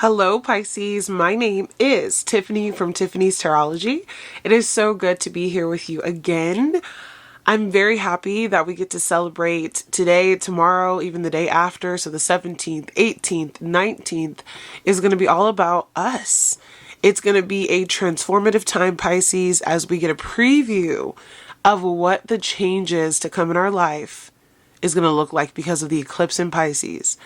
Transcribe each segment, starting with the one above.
Hello Pisces, my name is Tiffany from Tiffany's Tarology. It is so good to be here with you again. I'm very happy that we get to celebrate today, tomorrow, even the day after. So the 17th, 18th, 19th is going to be all about us. It's going to be a transformative time, Pisces, as we get a preview of what the changes to come in our life is going to look like because of the eclipse in Pisces.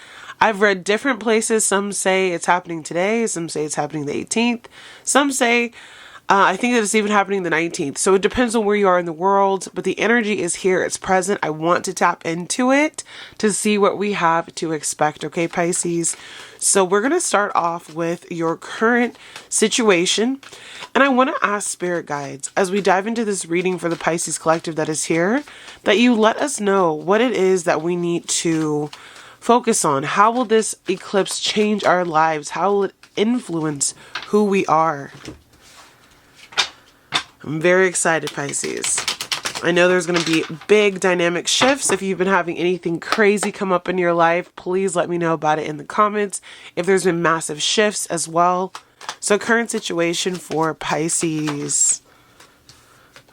I've read different places. Some say it's happening today. Some say it's happening the 18th. Some say, I think that it's even happening the 19th. So it depends on where you are in the world, but the energy is here. It's present. I want to tap into it to see what we have to expect. Okay, Pisces. So we're going to start off with your current situation. And I want to ask spirit guides as we dive into this reading for the Pisces collective that is here, that you let us know what it is that we need to focus on. How will this eclipse change our lives? How will it influence who we are? I'm very excited, Pisces. I know there's going to be big dynamic shifts. If you've been having anything crazy come up in your life, please let me know about it in the comments. If there's been massive shifts as well. So current situation for Pisces.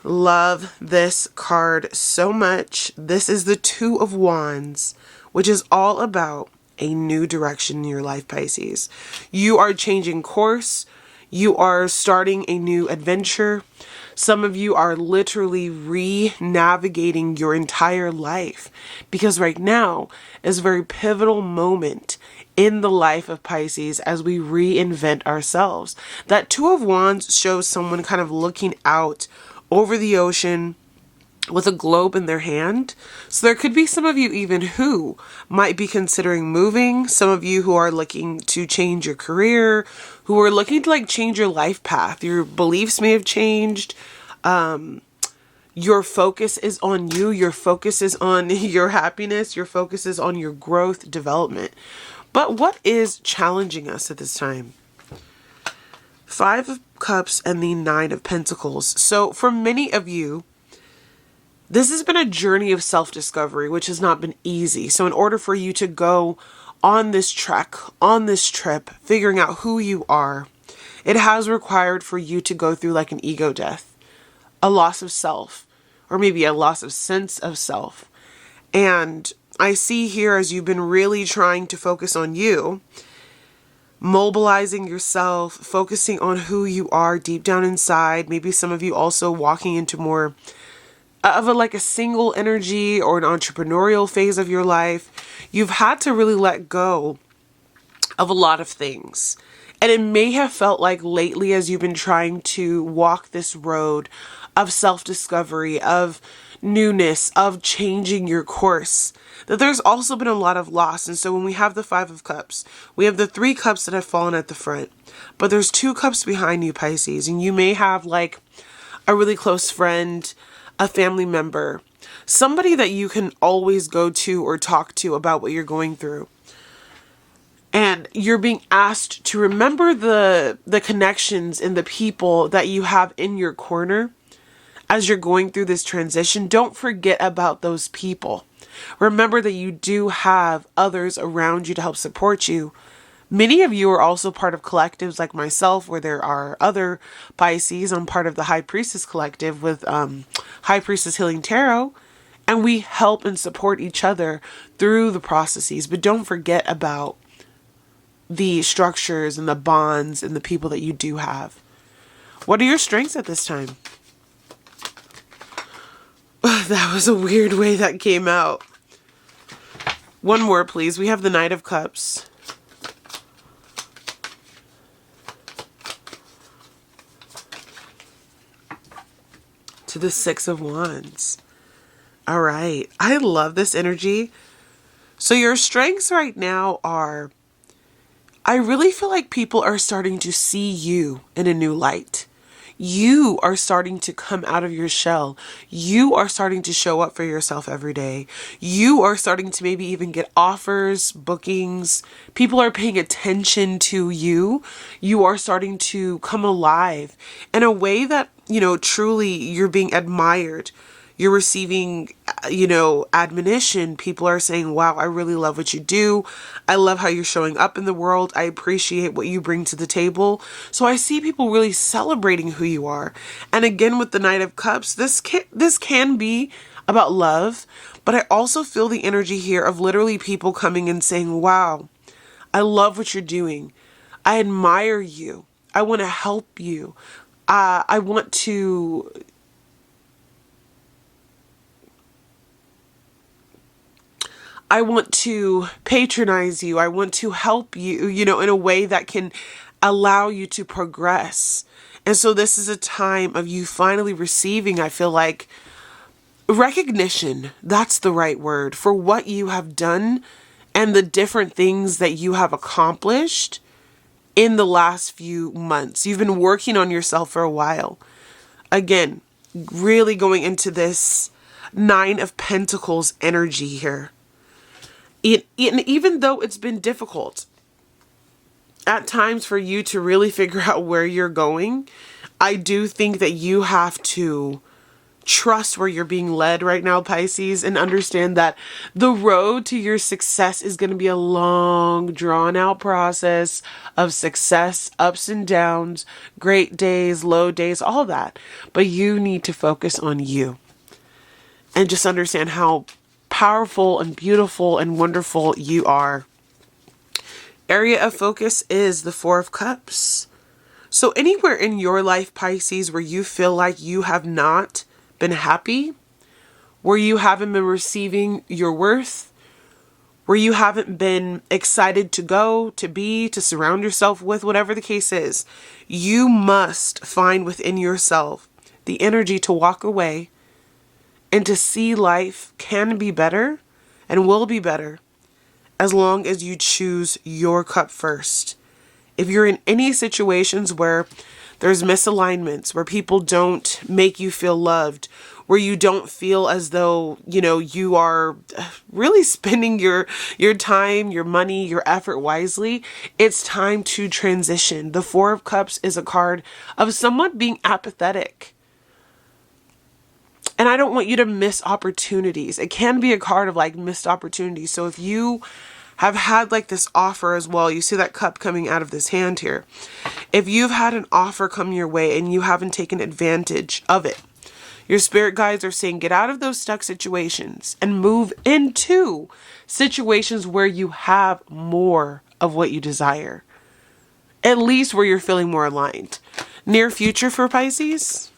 Love this card so much. This is the Two of Wands, which is all about a new direction in your life, Pisces. You are changing course. You are starting a new adventure. Some of you are literally re-navigating your entire life because right now is a very pivotal moment in the life of Pisces as we reinvent ourselves. That Two of Wands shows someone kind of looking out over the ocean with a globe in their hand. So there could be some of you even who might be considering moving. Some of you who are looking to change your career, who are looking to change your life path. Your beliefs may have changed. Your focus is on you. Your focus is on your happiness. Your focus is on your growth, development. But what is challenging us at this time? Five of Cups and the Nine of Pentacles. So for many of you, this has been a journey of self-discovery, which has not been easy. So in order for you to go on this trek, on this trip, figuring out who you are, it has required for you to go through an ego death, a loss of self, or maybe a loss of sense of self. And I see here as you've been really trying to focus on you, mobilizing yourself, focusing on who you are deep down inside. Maybe some of you also walking into more of a single energy or an entrepreneurial phase of your life. You've had to really let go of a lot of things. And it may have felt like lately as you've been trying to walk this road of self-discovery, of newness, of changing your course, that there's also been a lot of loss. And so when we have the Five of Cups, we have the three cups that have fallen at the front, but there's two cups behind you, Pisces. And you may have a really close friend, a family member, somebody that you can always go to or talk to about what you're going through. And you're being asked to remember the connections and the people that you have in your corner as you're going through this transition. Don't forget about those people. Remember that you do have others around you to help support you. Many of you are also part of collectives like myself, where there are other Pisces. I'm part of the High Priestess collective with High Priestess Healing Tarot, and we help and support each other through the processes. But don't forget about the structures and the bonds and the people that you do have. What are your strengths at this time? That was a weird way that came out. One more, please. We have the Knight of Cups. To the Six of Wands. All right. I love this energy. So your strengths right now are, I really feel like people are starting to see you in a new light. You are starting to come out of your shell. You are starting to show up for yourself every day. You are starting to maybe even get offers, bookings. People are paying attention to you. You are starting to come alive in a way that, truly you're being admired. You're receiving admonition. People are saying, wow, I really love what you do. I love how you're showing up in the world. I appreciate what you bring to the table. So I see people really celebrating who you are. And again, with the Knight of Cups, this can be about love, but I also feel the energy here of literally people coming and saying, wow, I love what you're doing. I admire you. I want to help you. I want to patronize you. I want to help you, in a way that can allow you to progress. And so this is a time of you finally receiving, I feel like, recognition. That's the right word for what you have done and the different things that you have accomplished in the last few months. You've been working on yourself for a while. Again, really going into this Nine of Pentacles energy here. Even though it's been difficult at times for you to really figure out where you're going, I do think that you have to trust where you're being led right now, Pisces, and understand that the road to your success is going to be a long, drawn out process of success, ups and downs, great days, low days, all that. But you need to focus on you and just understand how powerful and beautiful and wonderful you are. Area of focus is the Four of Cups. So anywhere in your life, Pisces, where you feel like you have not been happy, where you haven't been receiving your worth, where you haven't been excited to go, to be, to surround yourself with, whatever the case is, you must find within yourself the energy to walk away and to see life can be better and will be better as long as you choose your cup first. If you're in any situations where there's misalignments, where people don't make you feel loved, where you don't feel as though, you are really spending your time, your money, your effort wisely, it's time to transition. The Four of Cups is a card of somewhat being apathetic. And I don't want you to miss opportunities. It can be a card of like missed opportunities. So if you have had like this offer as well, you see that cup coming out of this hand here. If you've had an offer come your way and you haven't taken advantage of it, your spirit guides are saying get out of those stuck situations and move into situations where you have more of what you desire. At least where you're feeling more aligned. Near future for Pisces.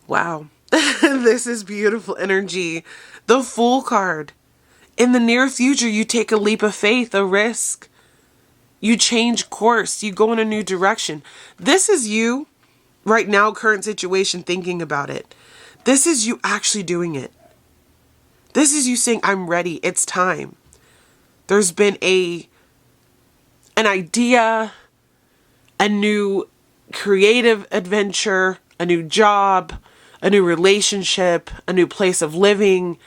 Wow, this is beautiful energy. The Fool card. In the near future, you take a leap of faith, a risk. You change course. You go in a new direction. This is you right now, current situation, thinking about it. This is you actually doing it. This is you saying, I'm ready. It's time. There's been an idea, a new creative adventure, a new job, a new relationship, a new place of living,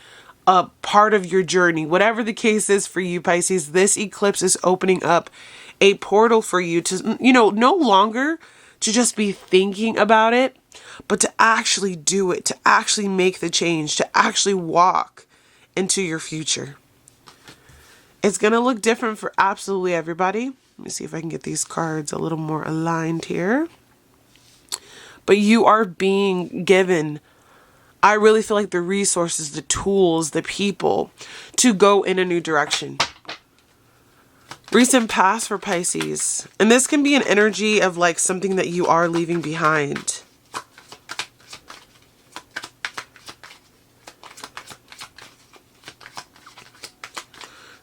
a part of your journey. Whatever the case is for you, Pisces, this eclipse is opening up a portal for you to, no longer to just be thinking about it, but to actually do it, to actually make the change, to actually walk into your future. It's going to look different for absolutely everybody. Let me see if I can get these cards a little more aligned here. But you are being given, I really feel like, the resources, the tools, the people to go in a new direction. Recent past for Pisces. And this can be an energy of like something that you are leaving behind.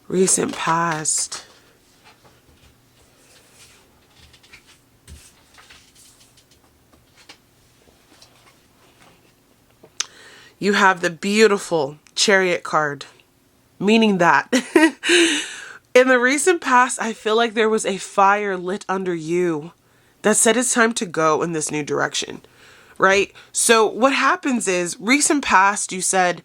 Recent past. You have the beautiful Chariot card, meaning that in the recent past, I feel like there was a fire lit under you that said it's time to go in this new direction, right? So what happens is, recent past, you said,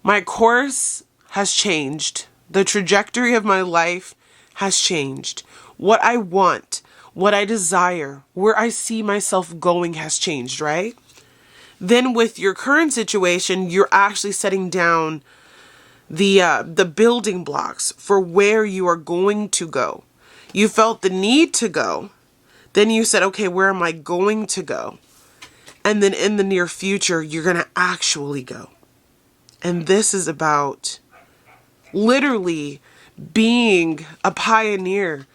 my course has changed. The trajectory of my life has changed. what I want, what I desire, where I see myself going has changed, right? Then with your current situation, you're actually setting down the building blocks for where you are going to go. You felt the need to go. Then you said, okay, where am I going to go? And then in the near future, you're going to actually go. And this is about literally being a pioneer,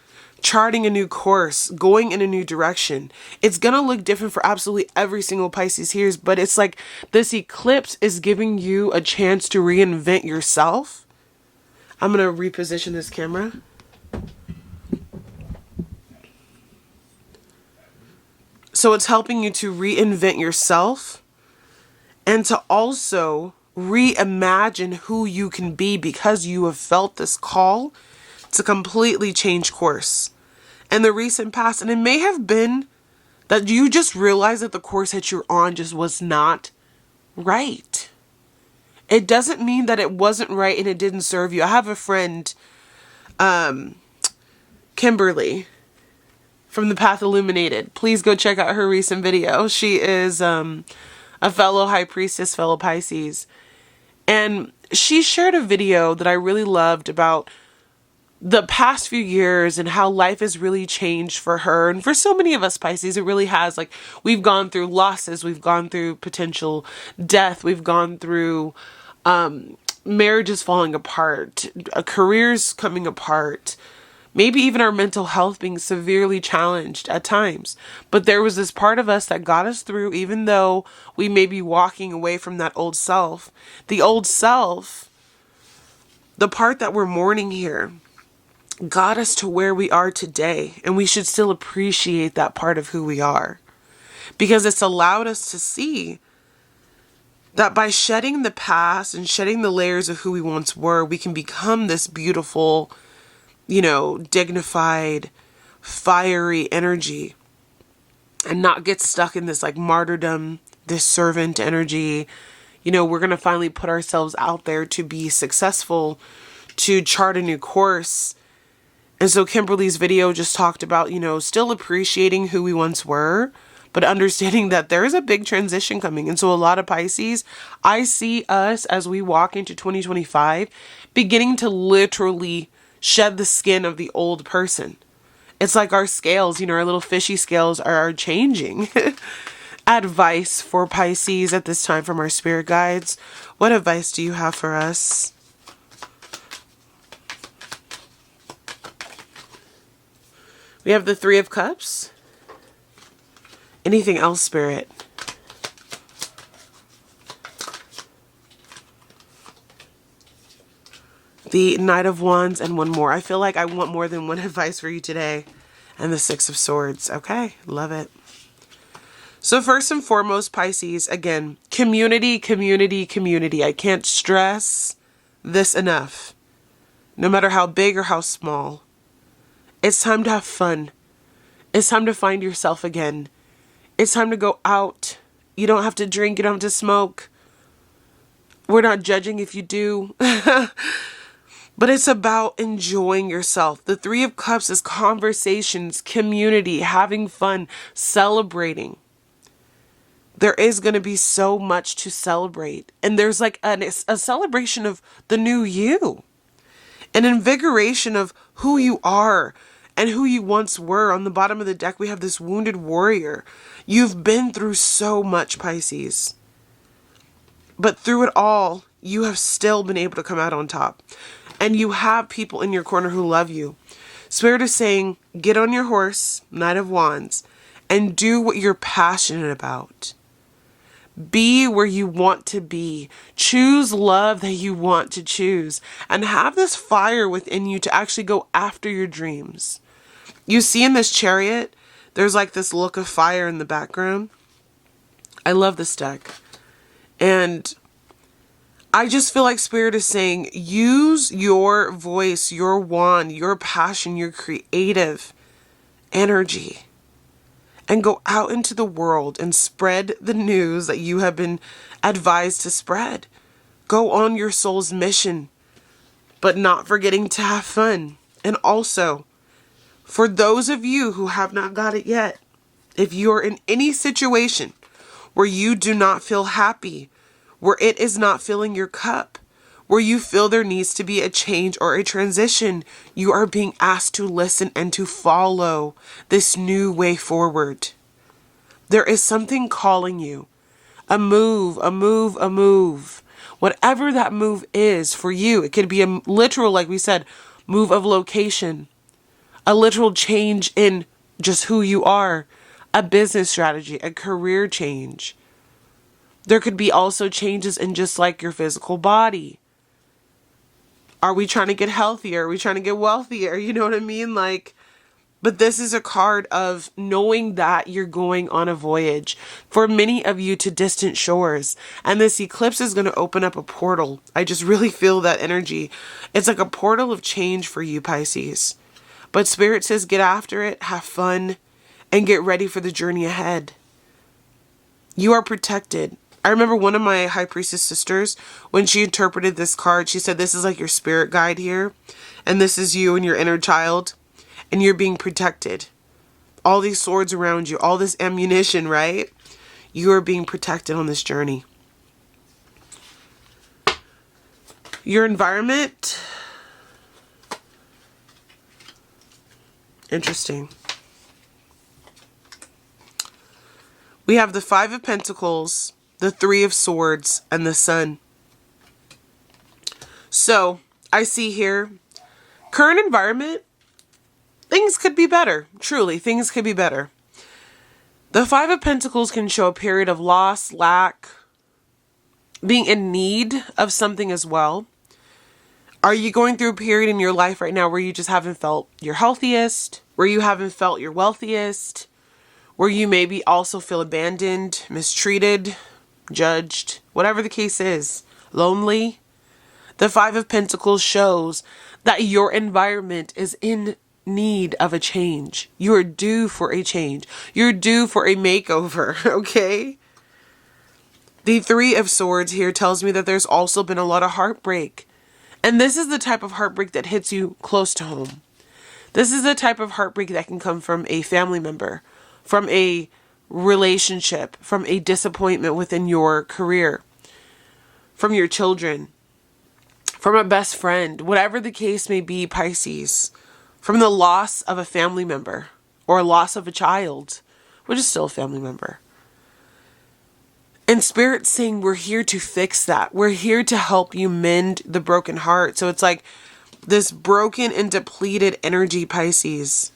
charting a new course, going in a new direction. It's going to look different for absolutely every single Pisces here, but it's like this eclipse is giving you a chance to reinvent yourself. I'm going to reposition this camera. So it's helping you to reinvent yourself and to also reimagine who you can be because you have felt this call to completely change course. In the recent past, and it may have been that you just realized that the course that you're on just was not right. It doesn't mean that it wasn't right and it didn't serve you. I have a friend, Kimberly, from The Path Illuminated. Please go check out her recent video. She is a fellow high priestess, fellow Pisces. And she shared a video that I really loved about the past few years and how life has really changed for her. And for so many of us Pisces, it really has. Like, we've gone through losses, we've gone through potential death, we've gone through marriages falling apart, careers coming apart, maybe even our mental health being severely challenged at times. But there was this part of us that got us through, even though we may be walking away from that old self. The old self, the part that we're mourning here, got us to where we are today. And we should still appreciate that part of who we are, because it's allowed us to see that by shedding the past and shedding the layers of who we once were, we can become this beautiful, dignified, fiery energy and not get stuck in this like martyrdom, this servant energy. We're going to finally put ourselves out there to be successful, to chart a new course. And so Kimberly's video just talked about, still appreciating who we once were, but understanding that there is a big transition coming. And so a lot of Pisces, I see us as we walk into 2025, beginning to literally shed the skin of the old person. It's like our scales, our little fishy scales are changing. Advice for Pisces at this time from our spirit guides. What advice do you have for us? We have the Three of Cups. Anything else, Spirit? The Knight of Wands and one more. I feel like I want more than one advice for you today. And the Six of Swords. Okay, love it. So first and foremost, Pisces, again, community, community, community. I can't stress this enough. No matter how big or how small. It's time to have fun. It's time to find yourself again. It's time to go out. You don't have to drink. You don't have to smoke. We're not judging if you do. But it's about enjoying yourself. The Three of Cups is conversations, community, having fun, celebrating. There is going to be so much to celebrate. And there's like a celebration of the new you. An invigoration of who you are and who you once were. On the bottom of the deck, we have this wounded warrior. You've been through so much, Pisces. But through it all, you have still been able to come out on top. And you have people in your corner who love you. Spirit is saying, get on your horse, Knight of Wands, and do what you're passionate about. Be where you want to be. Choose love that you want to choose. And have this fire within you to actually go after your dreams. You see in this Chariot, there's like this look of fire in the background. I love this deck. And I just feel like Spirit is saying, use your voice, your wand, your passion, your creative energy. And go out into the world and spread the news that you have been advised to spread. Go on your soul's mission, but not forgetting to have fun. And also, For those of you who have not got it yet, if you're in any situation where you do not feel happy, where it is not filling your cup, where you feel there needs to be a change or a transition, you are being asked to listen and to follow this new way forward. There is something calling you. A move, a move, a move. Whatever that move is for you, it could be a literal, like we said, move of location, a literal change in just who you are, a business strategy, a career change. There could be also changes in just like your physical body. Are we trying to get healthier? Are we trying to get wealthier? You know what I mean? But this is a card of knowing that you're going on a voyage, for many of you, to distant shores. And this eclipse is going to open up a portal. I just really feel that energy. It's like a portal of change for you, Pisces. But Spirit says get after it, have fun, and get ready for the journey ahead. You are protected. I remember one of my High Priestess sisters, when she interpreted this card, she said, this is like your spirit guide here. And this is you and your inner child. And you're being protected. All these swords around you, all this ammunition, right? You are being protected on this journey. Your environment. Interesting. We have the Five of Pentacles, the Three of Swords, and the Sun. So, I see here, current environment, things could be better. Truly, things could be better. The Five of Pentacles can show a period of loss, lack, being in need of something as well. Are you going through a period in your life right now where you just haven't felt your healthiest, where you haven't felt your wealthiest, where you maybe also feel abandoned, mistreated, judged, whatever the case is, lonely? The Five of Pentacles shows that your environment is in need of a change. You are due for a change. You're due for a makeover, okay? The Three of Swords here tells me that there's also been a lot of heartbreak. And this is the type of heartbreak that hits you close to home. This is the type of heartbreak that can come from a family member, from a relationship, from a disappointment within your career, from your children, from a best friend, whatever the case may be, Pisces, from the loss of a family member or loss of a child, which is still a family member. And Spirit's saying we're here to fix that. We're here to help you mend the broken heart. So it's like this broken and depleted energy, Pisces.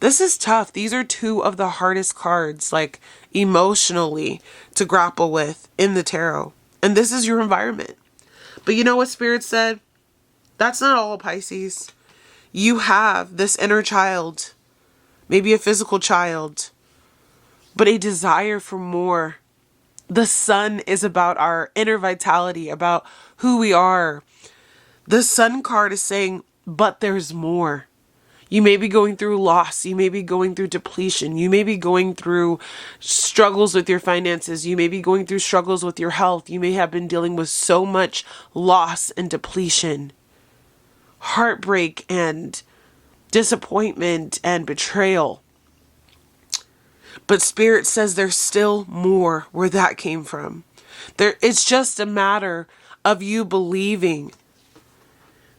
This is tough. These are two of the hardest cards, like emotionally, to grapple with in the tarot. And this is your environment. But you know what Spirit said? That's not all, Pisces. You have this inner child, maybe a physical child, but a desire for more. The Sun is about our inner vitality, about who we are. The Sun card is saying, but there's more. You may be going through loss. You may be going through depletion. You may be going through struggles with your finances. You may be going through struggles with your health. You may have been dealing with so much loss and depletion, heartbreak and disappointment and betrayal. But Spirit says there's still more where that came from. It's just a matter of you believing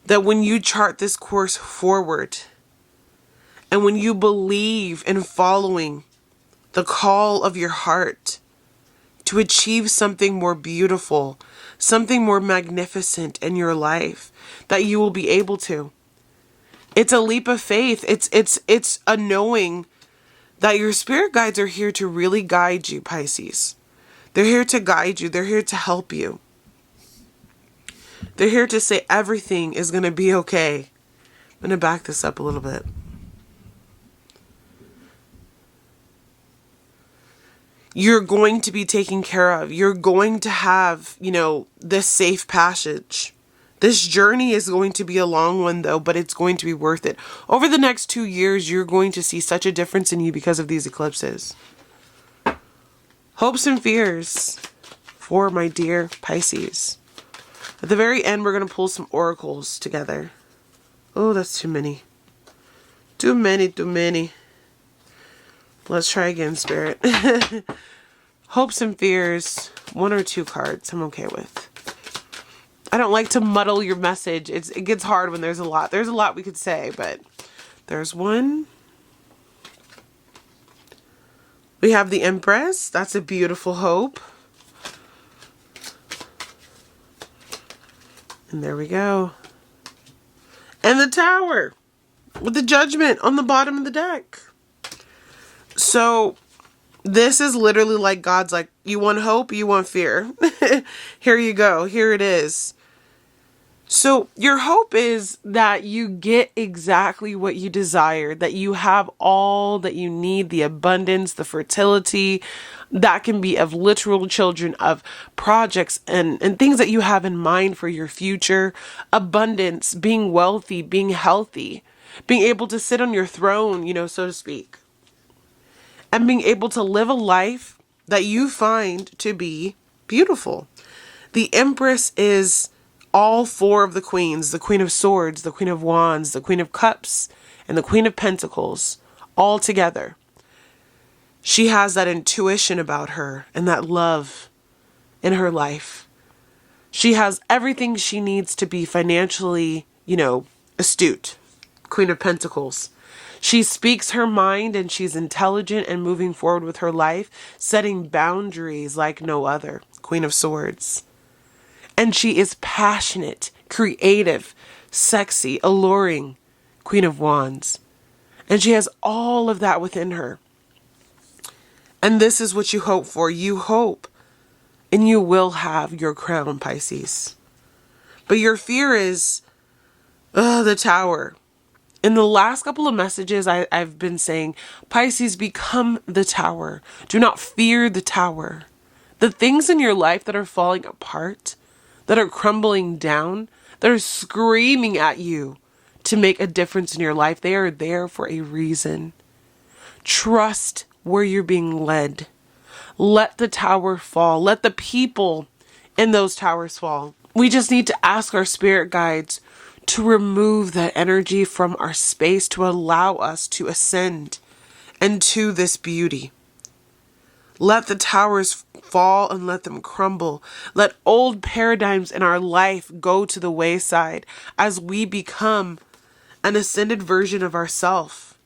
that when you chart this course forward, and when you believe in following the call of your heart to achieve something more beautiful, something more magnificent in your life, that you will be able to. It's a leap of faith. It's a knowing that your spirit guides are here to really guide you, Pisces. They're here to guide you. They're here to help you. They're here to say everything is going to be okay. I'm going to back this up a little bit. You're going to be taken care of. You're going to have, this safe passage. This journey is going to be a long one, though, but it's going to be worth it. Over the next 2 years, you're going to see such a difference in you because of these eclipses. Hopes and fears for my dear Pisces. At the very end, we're going to pull some oracles together. Oh, that's too many. Too many, too many. Let's try again, Spirit. Hopes and fears. 1 or 2 cards I'm okay with. I don't like to muddle your message. It gets hard when there's a lot. There's a lot we could say, but there's 1. We have the Empress. That's a beautiful hope. And there we go. And the Tower with the Judgment on the bottom of the deck. So this is literally like God's like, you want hope, you want fear. Here you go. Here it is. So your hope is that you get exactly what you desire, that you have all that you need, the abundance, the fertility, that can be of literal children, of projects and things that you have in mind for your future, abundance, being wealthy, being healthy, being able to sit on your throne, so to speak, and being able to live a life that you find to be beautiful. The Empress is all 4 of the queens, the Queen of Swords, the Queen of Wands, the Queen of Cups, and the Queen of Pentacles, all together. She has that intuition about her and that love in her life. She has everything she needs to be financially, astute. Queen of Pentacles. She speaks her mind and she's intelligent and moving forward with her life, setting boundaries like no other. Queen of Swords. And she is passionate, creative, sexy, alluring. Queen of Wands. And she has all of that within her. And this is what you hope for. You hope and you will have your crown, Pisces. But your fear is the Tower. In the last couple of messages, I've been saying, Pisces, become the Tower. Do not fear the Tower. The things in your life that are falling apart, that are crumbling down, that are screaming at you to make a difference in your life, they are there for a reason. Trust where you're being led. Let the tower fall. Let the people in those towers fall. We just need to ask our spirit guides to remove that energy from our space to allow us to ascend into this beauty. Let the towers fall and let them crumble. Let old paradigms in our life go to the wayside as we become an ascended version of ourself.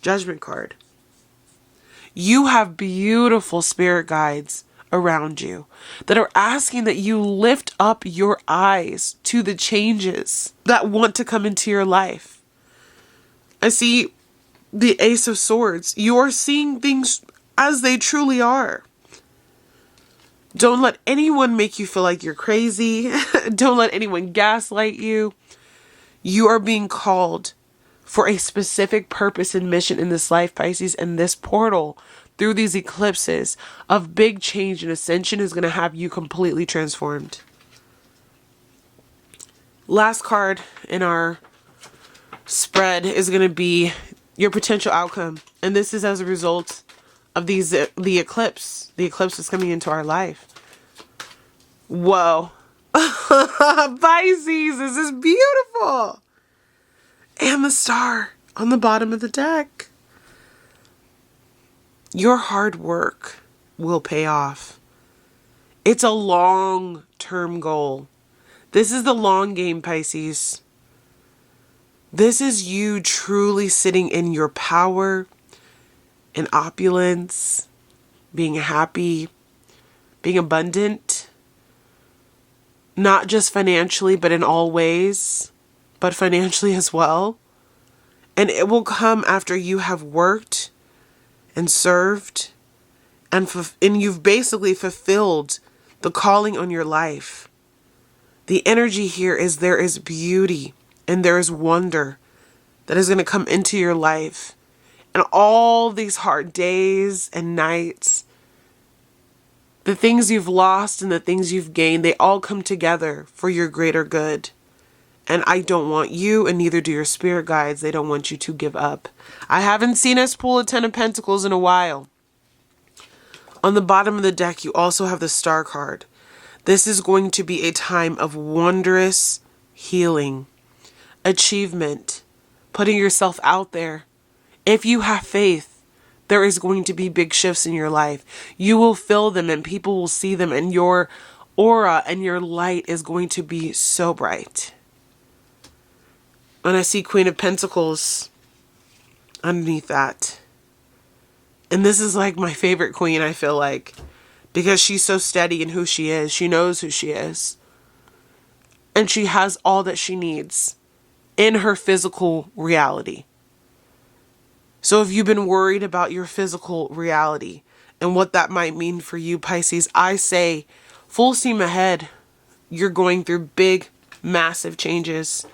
Judgment card. You have beautiful spirit guides around you that are asking that you lift up your eyes to the changes that want to come into your life. I see the Ace of Swords. You are seeing things as they truly are. Don't let anyone make you feel like you're crazy. Don't let anyone gaslight you. You are being called for a specific purpose and mission in this life, Pisces, and this portal through these eclipses of big change and ascension is going to have you completely transformed. Last card in our spread is going to be your potential outcome. And this is as a result of the eclipse. The eclipse is coming into our life. Whoa. Pisces, this is beautiful. And the star on the bottom of the deck. Your hard work will pay off. It's a long-term goal. This is the long game, Pisces. This is you truly sitting in your power, in opulence, being happy, being abundant. Not just financially, but in all ways, but financially as well. And it will come after you have worked and served and you've basically fulfilled the calling on your life. The energy here is there is beauty and there is wonder that is going to come into your life. And all these hard days and nights, the things you've lost and the things you've gained, they all come together for your greater good. And I don't want you, and neither do your spirit guides, they don't want you to give up. I haven't seen us pull a 10 of Pentacles in a while. On the bottom of the deck, you also have the Star card. This is going to be a time of wondrous healing, achievement, putting yourself out there, If you have faith, there is going to be big shifts in your life. You will feel them and people will see them, and your aura and your light is going to be so bright. And I see Queen of Pentacles underneath that. And this is like my favorite queen, I feel like, because she's so steady in who she is. She knows who she is. And she has all that she needs in her physical reality. So if you've been worried about your physical reality and what that might mean for you, Pisces, I say full steam ahead. You're going through big, massive changes.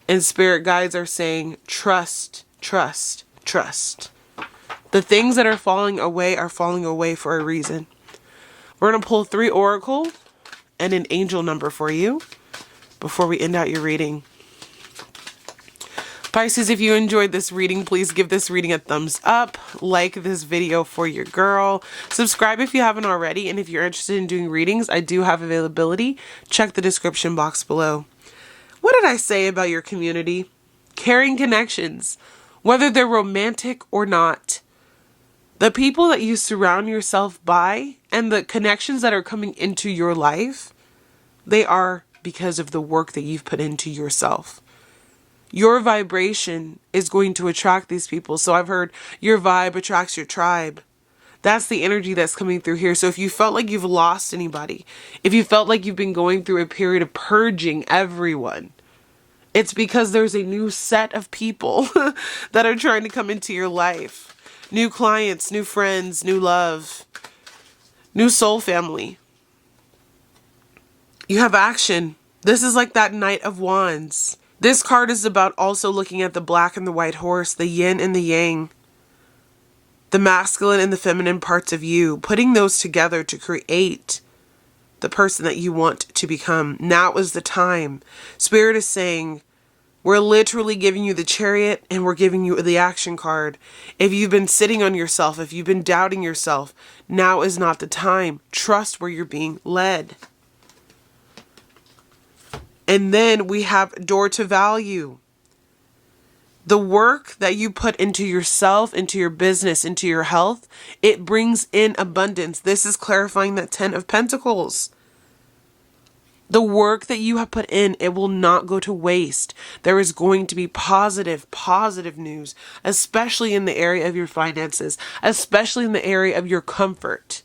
And spirit guides are saying, trust, trust, trust. The things that are falling away for a reason. We're going to pull 3 oracle and an angel number for you before we end out your reading. Pisces, if you enjoyed this reading, please give this reading a thumbs up. Like this video for your girl. Subscribe if you haven't already. And if you're interested in doing readings, I do have availability. Check the description box below. What did I say about your community? Caring connections, whether they're romantic or not. The people that you surround yourself by and the connections that are coming into your life, they are because of the work that you've put into yourself. Your vibration is going to attract these people. So I've heard your vibe attracts your tribe. That's the energy that's coming through here. So if you felt like you've lost anybody, if you felt like you've been going through a period of purging everyone, it's because there's a new set of people that are trying to come into your life. New clients, new friends, new love, new soul family. You have action. This is like that Knight of Wands. This card is about also looking at the black and the white horse, the yin and the yang, the masculine and the feminine parts of you, putting those together to create the person that you want to become. Now is the time. Spirit is saying, we're literally giving you the Chariot and we're giving you the action card. If you've been sitting on yourself, if you've been doubting yourself, now is not the time. Trust where you're being led. And then we have Door to Value. The work that you put into yourself, into your business, into your health, it brings in abundance. This is clarifying that 10 of Pentacles. The work that you have put in, it will not go to waste. There is going to be positive news, especially in the area of your finances, especially in the area of your comfort.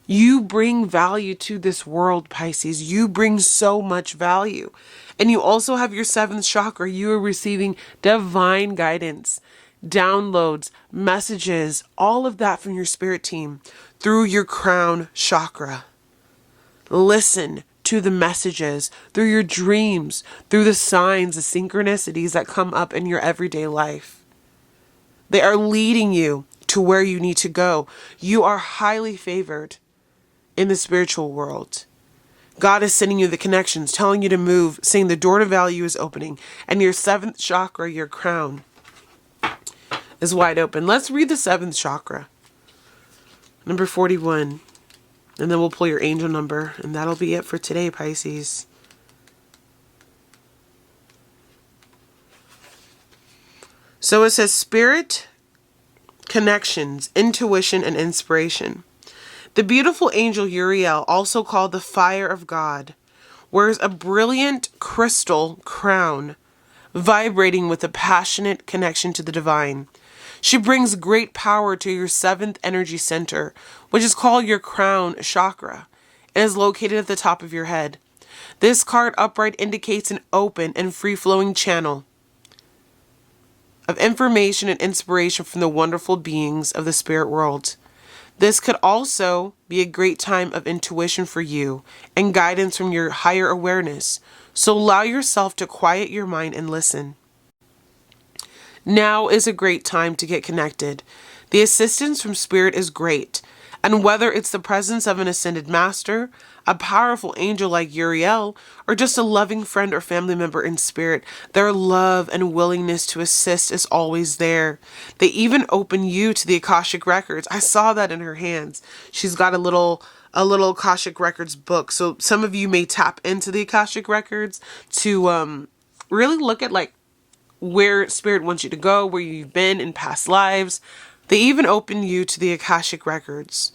You bring value to this world, Pisces. You bring so much value. And you also have your 7th chakra. You are receiving divine guidance, downloads, messages, all of that from your spirit team through your crown chakra. Listen to the messages through your dreams, through the signs, the synchronicities that come up in your everyday life. They are leading you to where you need to go. You are highly favored in the spiritual world. God is sending you the connections, telling you to move, saying the door to value is opening, and your 7th chakra, your crown, is wide open. Let's read the 7th chakra. Number 41. And then we'll pull your angel number, and that'll be it for today, Pisces. So it says spirit, connections, intuition, and inspiration. The beautiful angel Uriel, also called the Fire of God, wears a brilliant crystal crown, vibrating with a passionate connection to the divine. She brings great power to your 7th energy center, which is called your crown chakra, and is located at the top of your head. This card upright indicates an open and free-flowing channel of information and inspiration from the wonderful beings of the spirit world. This could also be a great time of intuition for you and guidance from your higher awareness, so allow yourself to quiet your mind and listen. Now is a great time to get connected. The assistance from spirit is great, and whether it's the presence of an ascended master, a powerful angel like Uriel, or just a loving friend or family member in spirit, their love and willingness to assist is always there. They even open you to the Akashic Records. I saw that in her hands. She's got a little Akashic Records book. So some of you may tap into the Akashic Records to really look at like where Spirit wants you to go, where you've been in past lives. They even open you to the Akashic Records,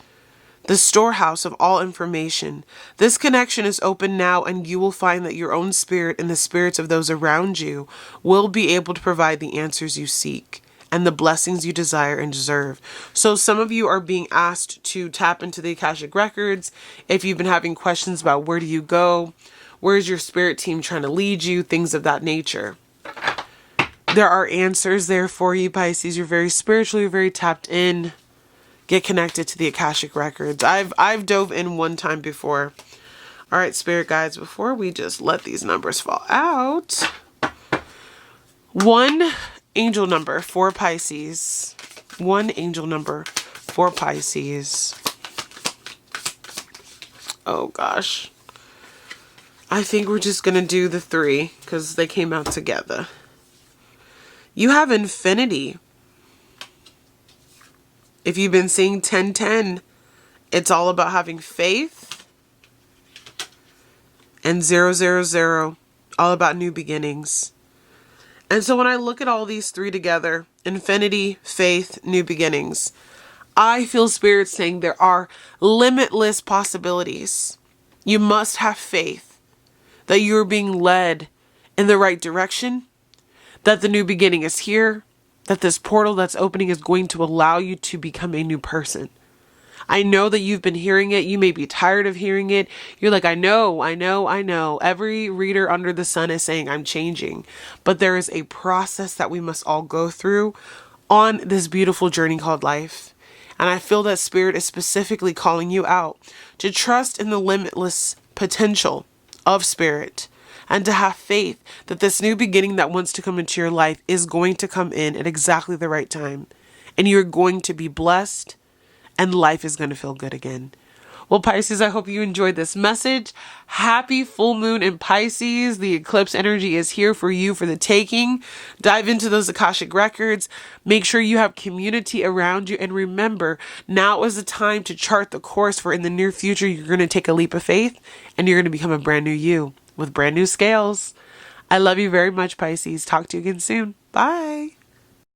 the storehouse of all information. This connection is open now, and you will find that your own spirit and the spirits of those around you will be able to provide the answers you seek and the blessings you desire and deserve. So some of you are being asked to tap into the Akashic Records. If you've been having questions about where do you go, where's your spirit team trying to lead you, things of that nature. There are answers there for you, Pisces. You're very spiritually, very tapped in. Get connected to the Akashic Records. I've dove in one time before. All right, spirit guides, before we just let these numbers fall out. 1 angel number for Pisces. 1 angel number for Pisces. Oh gosh. I think we're just going to do the 3 because they came out together. You have infinity. If you've been seeing 1010, it's all about having faith. And 000, all about new beginnings. And so when I look at all these 3 together, infinity, faith, new beginnings, I feel Spirit saying there are limitless possibilities. You must have faith that you're being led in the right direction, that the new beginning is here, that this portal that's opening is going to allow you to become a new person. I know that you've been hearing it. You may be tired of hearing it. You're like, I know. Every reader under the sun is saying I'm changing. But there is a process that we must all go through on this beautiful journey called life. And I feel that Spirit is specifically calling you out to trust in the limitless potential of Spirit and to have faith that this new beginning that wants to come into your life is going to come in at exactly the right time. And you're going to be blessed and life is going to feel good again. Well, Pisces, I hope you enjoyed this message. Happy full moon in Pisces. The eclipse energy is here for you for the taking. Dive into those Akashic Records. Make sure you have community around you. And remember, now is the time to chart the course for in the near future, you're going to take a leap of faith and you're going to become a brand new you with brand new scales. I love you very much, Pisces. Talk to you again soon. Bye.